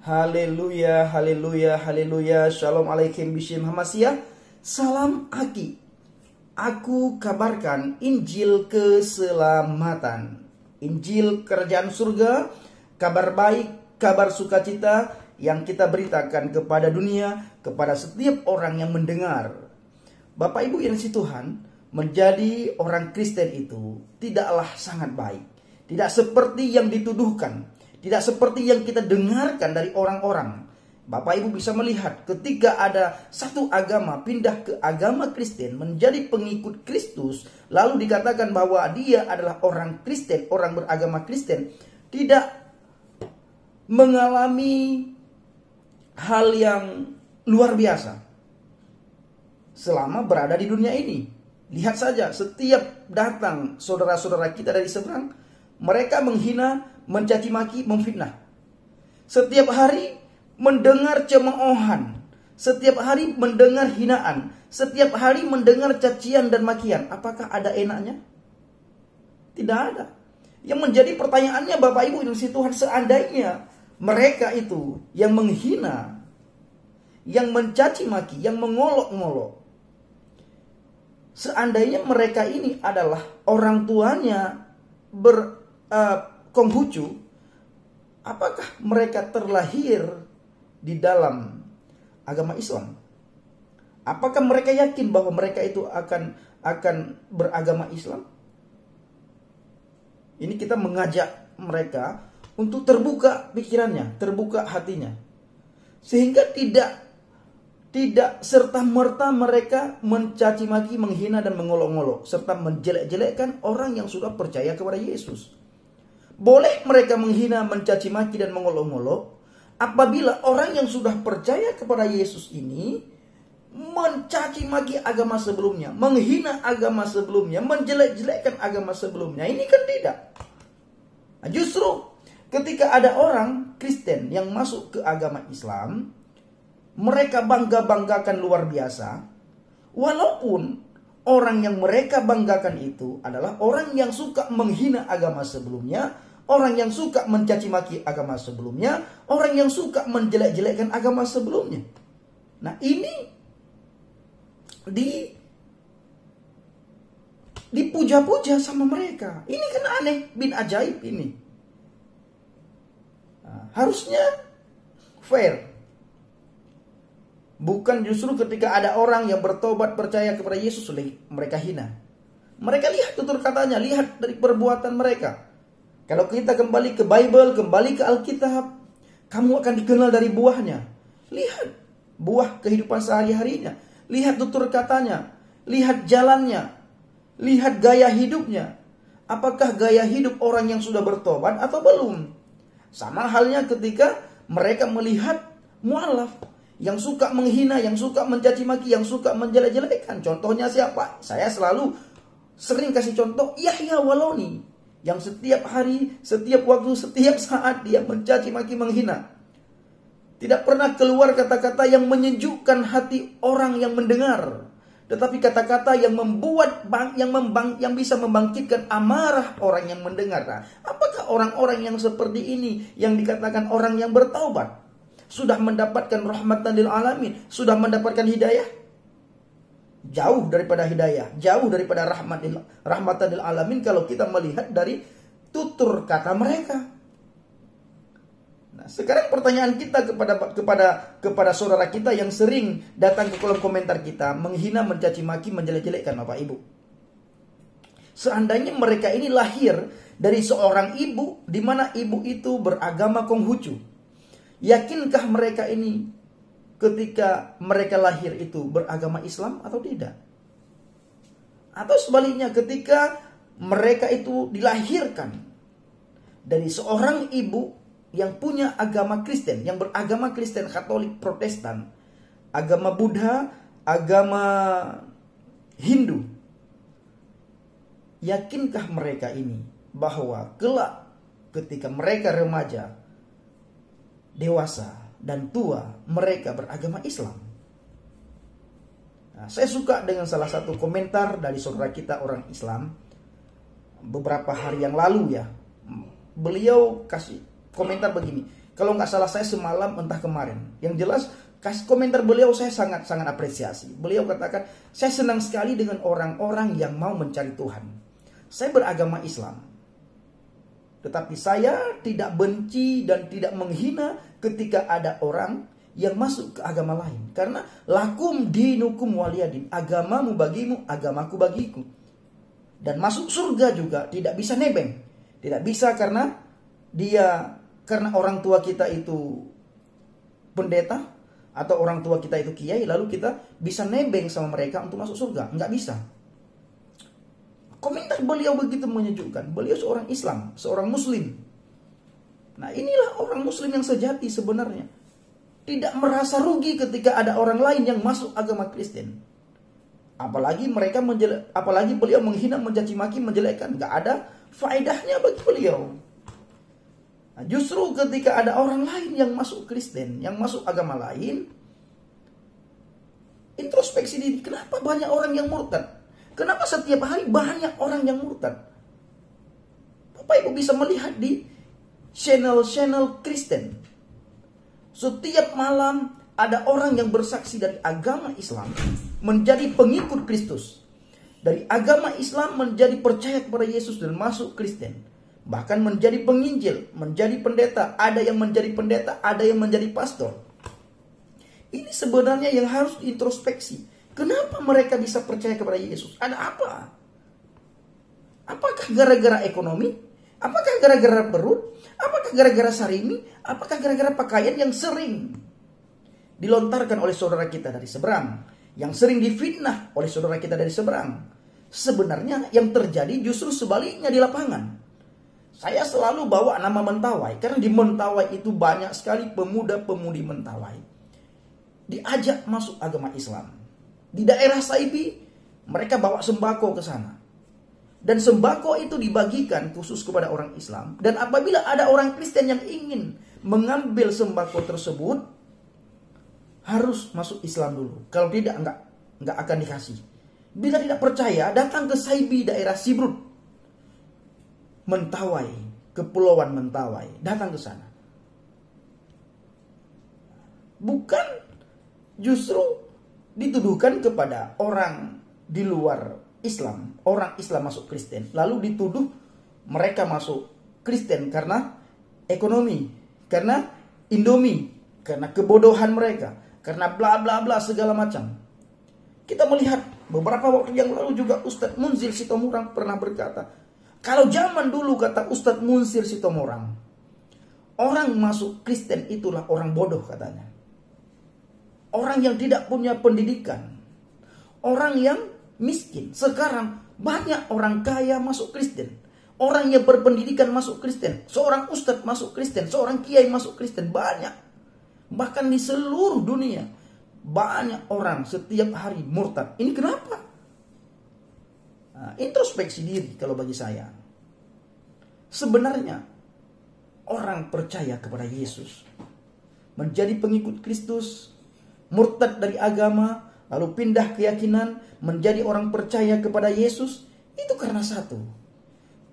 Haleluya, haleluya, haleluya. Shalom alaikum bishim hamasiyah. Salam aki. Aku kabarkan Injil keselamatan, Injil kerajaan surga, kabar baik, kabar sukacita yang kita beritakan kepada dunia, kepada setiap orang yang mendengar. Bapak Ibu yang si Tuhan, menjadi orang Kristen itu tidaklah sangat baik. Tidak seperti yang dituduhkan, tidak seperti yang kita dengarkan dari orang-orang. Bapak Ibu bisa melihat ketika ada satu agama pindah ke agama Kristen, menjadi pengikut Kristus, lalu dikatakan bahwa dia adalah orang Kristen, orang beragama Kristen, tidak mengalami hal yang luar biasa selama berada di dunia ini. Lihat saja, setiap datang saudara-saudara kita dari seberang, mereka menghina, mencaci maki, memfitnah. Setiap hari mendengar cemoohan, setiap hari mendengar hinaan, setiap hari mendengar cacian dan makian. Apakah ada enaknya? Tidak ada. Yang menjadi pertanyaannya Bapak Ibu yang si Tuhan, seandainya mereka itu yang menghina, yang mencaci maki, yang mengolok-ngolok, seandainya mereka ini adalah orang tuanya Konghucu, apakah mereka terlahir di dalam agama Islam? Apakah mereka yakin bahwa mereka itu akan beragama Islam? Ini kita mengajak mereka untuk terbuka pikirannya, terbuka hatinya, sehingga tidak serta-merta mereka mencaci maki, menghina dan mengolok-ngolok, serta menjelek-jelekkan orang yang sudah percaya kepada Yesus. Boleh mereka menghina, mencaci maki dan mengolok-ngolok apabila orang yang sudah percaya kepada Yesus ini mencaci maki agama sebelumnya, menghina agama sebelumnya, menjelek-jelekkan agama sebelumnya. Ini kan tidak. Nah, justru ketika ada orang Kristen yang masuk ke agama Islam, mereka bangga-banggakan luar biasa, walaupun orang yang mereka banggakan itu adalah orang yang suka menghina agama sebelumnya, orang yang suka mencaci maki agama sebelumnya, orang yang suka menjelek-jelekkan agama sebelumnya. Nah, ini dipuja-puja sama mereka. Ini kan aneh bin ajaib ini. Nah, harusnya fair. Bukan justru ketika ada orang yang bertobat percaya kepada Yesus mereka hina. Mereka lihat tutur katanya, lihat dari perbuatan mereka. Kalau kita kembali ke Bible, kembali ke Alkitab, kamu akan dikenal dari buahnya. Lihat buah kehidupan sehari-harinya, lihat tutur katanya, lihat jalannya, lihat gaya hidupnya. Apakah gaya hidup orang yang sudah bertobat atau belum? Sama halnya ketika mereka melihat mualaf yang suka menghina, yang suka mencaci maki, yang suka menjelek-jelekkan. Contohnya siapa? Saya sering kasih contoh Yahya Waloni, yang setiap hari, setiap waktu, setiap saat dia mencaci maki, menghina. Tidak pernah keluar kata-kata yang menyejukkan hati orang yang mendengar, tetapi kata-kata yang membuat yang bisa membangkitkan amarah orang yang mendengar. Nah, apakah orang-orang yang seperti ini yang dikatakan orang yang bertaubat sudah mendapatkan rahmatan lil alamin, sudah mendapatkan hidayah? Jauh daripada hidayah, jauh daripada rahmatan lil alamin kalau kita melihat dari tutur kata mereka. Nah, sekarang pertanyaan kita kepada saudara kita yang sering datang ke kolom komentar kita, menghina, mencaci maki, menjelek-jelekkan Bapak Ibu. Seandainya mereka ini lahir dari seorang ibu, di mana ibu itu beragama Konghucu, yakinkah mereka ini ketika mereka lahir itu beragama Islam atau tidak? Atau sebaliknya, ketika mereka itu dilahirkan dari seorang ibu yang punya agama Kristen, yang beragama Kristen, Katolik, Protestan, agama Buddha, agama Hindu, yakinkah mereka ini bahwa kelak ketika mereka remaja, dewasa dan tua, mereka beragama Islam? Nah, saya suka dengan salah satu komentar dari saudara kita orang Islam beberapa hari yang lalu ya. Beliau kasih komentar begini, Kalau nggak salah saya semalam entah kemarin. Yang jelas komentar beliau saya sangat-sangat apresiasi. Beliau katakan, saya senang sekali dengan orang-orang yang mau mencari Tuhan. Saya beragama Islam. Tetapi saya tidak benci dan tidak menghina ketika ada orang yang masuk ke agama lain. Karena lakum dinukum waliyadin. Agamamu bagimu, agamaku bagiku. Dan masuk surga juga tidak bisa nebeng. Tidak bisa karena orang tua kita itu pendeta atau orang tua kita itu kiai, lalu kita bisa nebeng sama mereka untuk masuk surga. Nggak bisa. Komentar beliau begitu menyejukkan. Beliau seorang Islam, seorang Muslim. Nah, inilah orang Muslim yang sejati sebenarnya. Tidak merasa rugi ketika ada orang lain yang masuk agama Kristen. Apalagi beliau menghina, mencaci maki, menjelekkan. Nggak ada faedahnya bagi beliau. Nah, justru ketika ada orang lain yang masuk Kristen, yang masuk agama lain, introspeksi diri. Kenapa banyak orang yang murtad? Kenapa setiap hari banyak orang yang murtad? Bapak Ibu bisa melihat di channel-channel Kristen. Setiap malam ada orang yang bersaksi dari agama Islam menjadi pengikut Kristus. Dari agama Islam menjadi percaya kepada Yesus dan masuk Kristen. Bahkan menjadi penginjil, menjadi pendeta. Ada yang menjadi pendeta, ada yang menjadi pastor. Ini sebenarnya yang harus diintrospeksi. Kenapa mereka bisa percaya kepada Yesus? Ada apa? Apakah gara-gara ekonomi? Apakah gara-gara perut? Apakah gara-gara sarimi? Apakah gara-gara pakaian yang sering dilontarkan oleh saudara kita dari seberang? Yang sering difitnah oleh saudara kita dari seberang? Sebenarnya yang terjadi justru sebaliknya di lapangan. Saya selalu bawa nama Mentawai. Karena di Mentawai itu banyak sekali pemuda-pemudi Mentawai diajak masuk agama Islam. Di daerah Saibi, mereka bawa sembako ke sana. Dan sembako itu dibagikan khusus kepada orang Islam. Dan apabila ada orang Kristen yang ingin mengambil sembako tersebut, harus masuk Islam dulu. Kalau tidak, enggak akan dikasih. Bila tidak percaya, datang ke Saibi, daerah Sibrut, Mentawai, Kepulauan Mentawai. Datang ke sana. Bukan justru dituduhkan kepada orang di luar Islam, orang Islam masuk Kristen, lalu dituduh mereka masuk Kristen karena ekonomi, karena Indomie, karena kebodohan mereka, karena bla bla bla segala macam. Kita melihat beberapa waktu yang lalu juga Ustadz Munzir Sitomorang pernah berkata, kalau zaman dulu kata Ustadz Munzir Sitomorang, orang masuk Kristen itulah orang bodoh katanya. Orang yang tidak punya pendidikan. Orang yang miskin. Sekarang banyak orang kaya masuk Kristen. Orang yang berpendidikan masuk Kristen. Seorang ustadz masuk Kristen. Seorang kiai masuk Kristen. Banyak. Bahkan di seluruh dunia. Banyak orang setiap hari murtad. Ini kenapa? Nah, introspeksi diri kalau bagi saya. Sebenarnya orang percaya kepada Yesus. Menjadi pengikut Kristus. Murtad dari agama, lalu pindah keyakinan, menjadi orang percaya kepada Yesus, itu karena satu.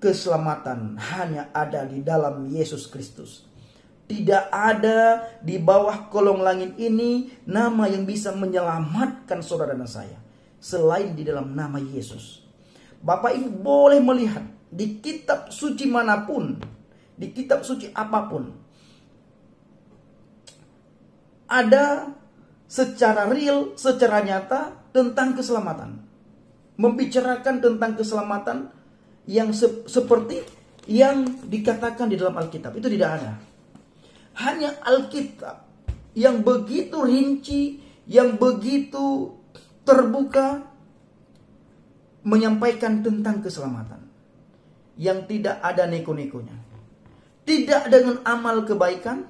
Keselamatan hanya ada di dalam Yesus Kristus. Tidak ada di bawah kolong langit ini nama yang bisa menyelamatkan saudara dan saya. Selain di dalam nama Yesus. Bapak Ibu boleh melihat di kitab suci manapun, di kitab suci apapun, ada secara real, secara nyata tentang keselamatan. Membicarakan tentang keselamatan yang seperti yang dikatakan di dalam Alkitab. Itu tidak ada. Hanya Alkitab yang begitu rinci, yang begitu terbuka, menyampaikan tentang keselamatan. Yang tidak ada neko-nekonya. Tidak dengan amal kebaikan,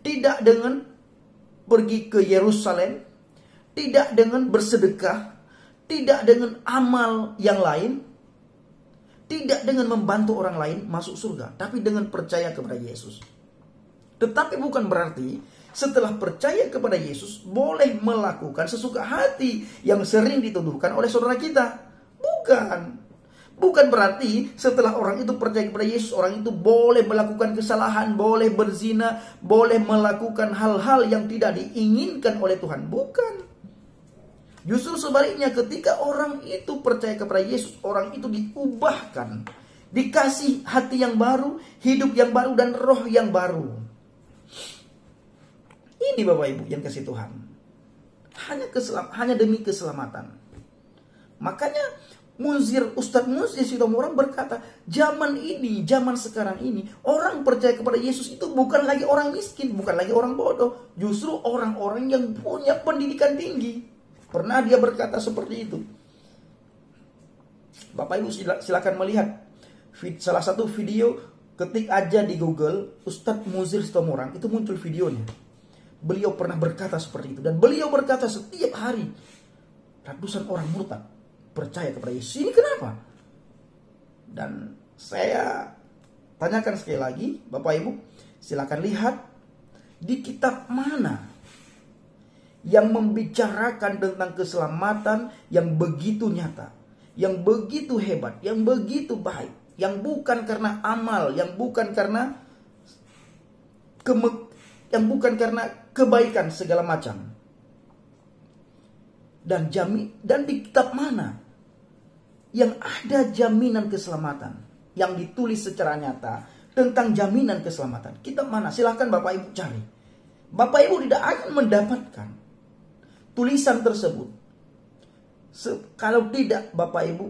tidak dengan pergi ke Yerusalem, tidak dengan bersedekah, tidak dengan amal yang lain, tidak dengan membantu orang lain masuk surga, tapi dengan percaya kepada Yesus. Tetapi bukan berarti setelah percaya kepada Yesus boleh melakukan sesuka hati yang sering dituduhkan oleh saudara kita. Bukan. Bukan berarti setelah orang itu percaya kepada Yesus, orang itu boleh melakukan kesalahan, boleh berzina, boleh melakukan hal-hal yang tidak diinginkan oleh Tuhan. Bukan. Justru sebaliknya, ketika orang itu percaya kepada Yesus, orang itu diubahkan, dikasih hati yang baru, hidup yang baru, dan roh yang baru. Ini Bapak Ibu yang kasih Tuhan. Hanya demi keselamatan. Makanya Ustadz Muzir Sitomorang berkata, zaman ini, zaman sekarang ini, orang percaya kepada Yesus itu bukan lagi orang miskin, bukan lagi orang bodoh. Justru orang-orang yang punya pendidikan tinggi. Pernah dia berkata seperti itu. Bapak Ibu silakan melihat salah satu video, ketik aja di Google Ustadz Muzir Sitomorang, itu muncul videonya. Beliau pernah berkata seperti itu. Dan beliau berkata setiap hari ratusan orang murtad percaya kepada Yesus. Ini kenapa? Dan saya tanyakan sekali lagi, Bapak Ibu, silakan lihat di kitab mana yang membicarakan tentang keselamatan yang begitu nyata, yang begitu hebat, yang begitu baik, yang bukan karena amal, yang bukan karena kebaikan segala macam. Dan di kitab mana yang ada jaminan keselamatan, yang ditulis secara nyata tentang jaminan keselamatan? Kitab mana? Silahkan Bapak Ibu cari. Bapak Ibu tidak akan mendapatkan tulisan tersebut kalau tidak Bapak Ibu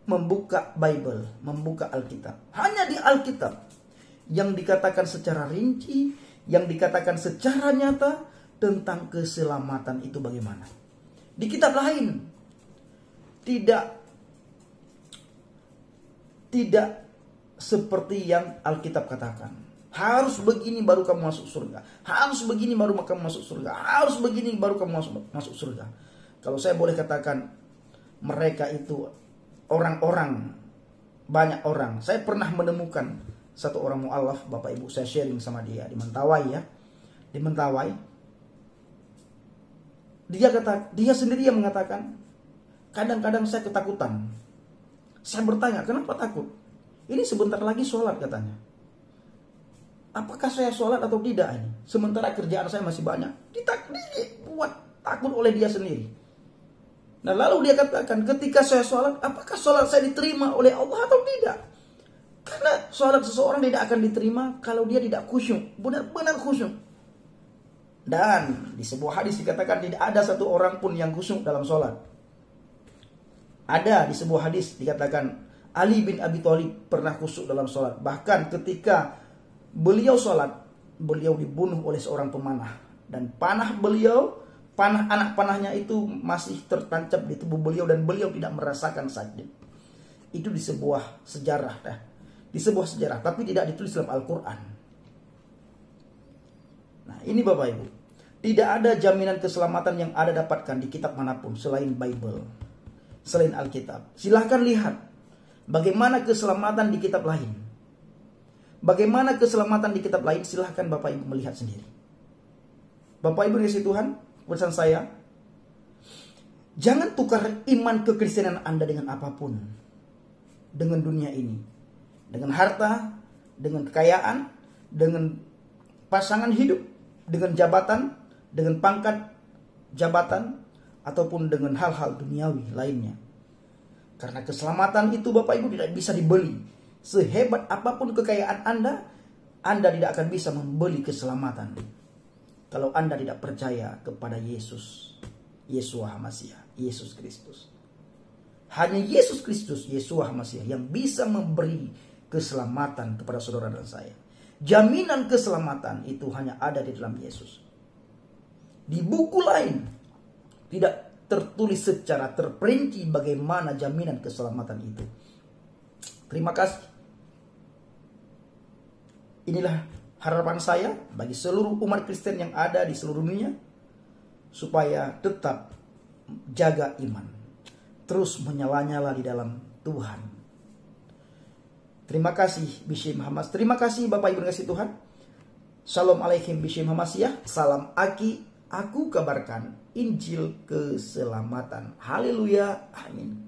membuka Bible, membuka Alkitab. Hanya di Alkitab yang dikatakan secara rinci, yang dikatakan secara nyata tentang keselamatan itu bagaimana. Di kitab lain tidak seperti yang Alkitab katakan. Harus begini baru kamu masuk surga. Harus begini baru kamu masuk surga. Harus begini baru kamu masuk surga. Kalau saya boleh katakan, mereka itu orang-orang, banyak orang. Saya pernah menemukan satu orang mu'alaf, Bapak Ibu, saya sharing sama dia di Mentawai ya. Di Mentawai, dia sendiri yang mengatakan, kadang-kadang saya ketakutan. Saya bertanya, kenapa takut? Ini sebentar lagi sholat katanya. Apakah saya sholat atau tidak ini? Sementara kerjaan saya masih banyak. Dibuat takut oleh dia sendiri. Nah lalu dia katakan, ketika saya sholat, apakah sholat saya diterima oleh Allah atau tidak? Karena sholat seseorang tidak akan diterima kalau dia tidak khusyuk. Benar-benar khusyuk. Dan di sebuah hadis dikatakan tidak ada satu orang pun yang khusyuk dalam sholat. Ada di sebuah hadis dikatakan Ali bin Abi Thalib pernah khusyuk dalam sholat. Bahkan ketika beliau sholat, beliau dibunuh oleh seorang pemanah. Dan panah anak panahnya itu masih tertancap di tubuh beliau dan beliau tidak merasakan sakit. Itu di sebuah sejarah. Di sebuah sejarah, tapi tidak ditulis dalam Al-Quran. Nah ini Bapak Ibu, tidak ada jaminan keselamatan yang ada dapatkan di kitab manapun selain Bible, selain Alkitab. Silahkan lihat bagaimana keselamatan di kitab lain. Bagaimana keselamatan di kitab lain, silahkan Bapak Ibu melihat sendiri. Bapak Ibu dikasihi Tuhan, pesan saya, jangan tukar iman kekristenan Anda dengan apapun. Dengan dunia ini, dengan harta, dengan kekayaan, dengan pasangan hidup, dengan jabatan, dengan pangkat jabatan, ataupun dengan hal-hal duniawi lainnya. Karena keselamatan itu Bapak Ibu tidak bisa dibeli. Sehebat apapun kekayaan Anda tidak akan bisa membeli keselamatan kalau Anda tidak percaya kepada Yesus, Yeshua HaMashiach, Yesus Kristus. Hanya Yesus Kristus, Yeshua HaMashiach yang bisa memberi keselamatan kepada saudara dan saya. Jaminan keselamatan itu hanya ada di dalam Yesus. Di buku lain tidak tertulis secara terperinci bagaimana jaminan keselamatan itu. Terima kasih. Inilah harapan saya bagi seluruh umat Kristen yang ada di seluruh dunia, supaya tetap jaga iman, terus menyala-nyala di dalam Tuhan. Terima kasih Bishim Hamas. Terima kasih Bapak Ibu kasih Tuhan. Shalom alaikum Bishim Hamasiah. Salam Aki. Aku kabarkan Injil keselamatan. Haleluya. Amin.